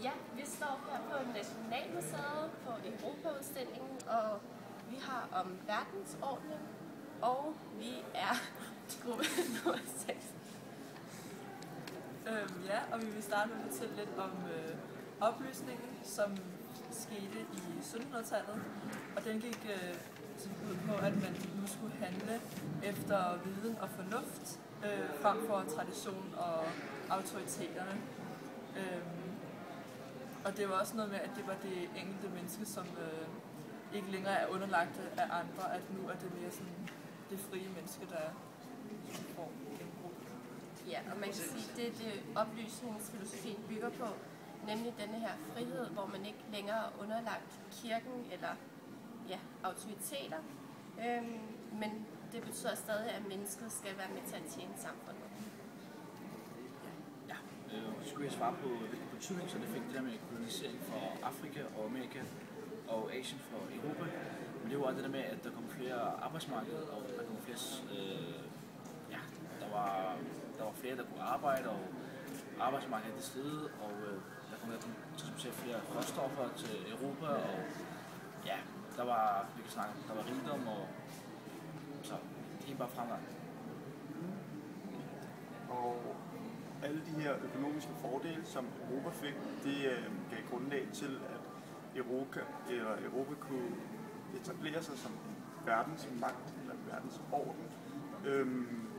Ja, vi står her på Nationalmuseet på Europaudstillingen, og vi har om verdensordnen, og vi er gruppe nummer 6. Ja, og vi vil starte med at fortælle lidt om oplysningen, som skete i 1700-tallet, og den gik ud på, at man nu skulle handle efter viden og fornuft, frem for tradition og autoriteterne. Og det var også noget med, at det var det enkelte menneske, som ikke længere er underlagt af andre, at nu er det mere sådan det frie menneske, der får genbrug. Ja, og man kan sige, det er det oplysningsfilosofien bygger på, nemlig denne her frihed, hvor man ikke længere er underlagt kirken eller autoriteter, men det betyder stadig, at mennesket skal være med til at tjene samfundet. Så skulle jeg svare på, hvilken betydning så det fik det der med kolonisering for Afrika og Amerika og Asien for Europa. Men det var det der med, at der kom flere arbejdsmarkeder, og der kom flere, der var flere, der kunne arbejde, og arbejdsmarkedet det steget, og der kom transportere flere råstoffer til Europa, og ja, der var, vi kan snakke, der var rigdom, og så det gik bare fremgang. Og alle de her økonomiske fordele, som Europa fik, det gav grundlag til, at Europa kunne etablere sig som verdensmagt eller verdensorden,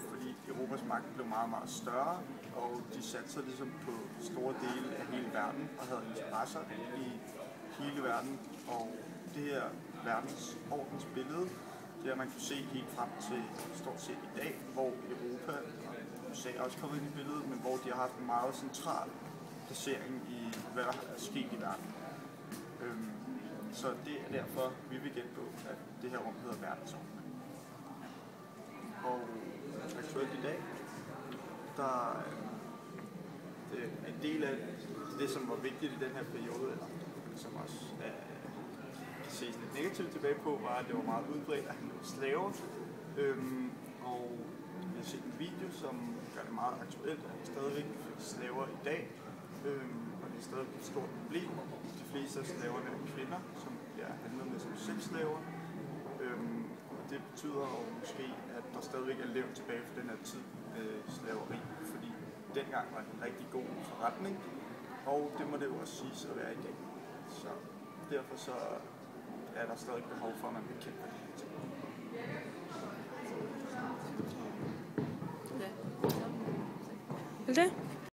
fordi Europas magt blev meget, meget større, og de satte sig ligesom på store dele af hele verden og havde interesser i hele verden. Og det her verdensordensbillede, det har man kunne se helt frem til stort set i dag, hvor Europa og USA er også kommet ind i billedet, men hvor de har haft en meget central placering i, hvad der er sket i verden. Så det er derfor, vi vil gætte på, at det her rum hedder verdensorden. Og aktuelt i dag, der er en del af det, som var vigtigt i den her periode, eller som også kan ses lidt negativt tilbage på, var, at det var meget udbredt at handle slaver. Og vi har set en video, som gør det meget aktuelt, at vi stadigvæk slaver i dag. Og det er stadig et stort problem. De fleste af slaverne er kvinder, som bliver handlet med som sexslaver. Og det betyder jo måske, at der stadigvæk er levt tilbage fra den her tid slaveri, fordi dengang var det en rigtig god forretning, og det må det jo også siges at være i dag. Så derfor så er der stadig behov for, at man bekæmper det her ting. Ja. Det?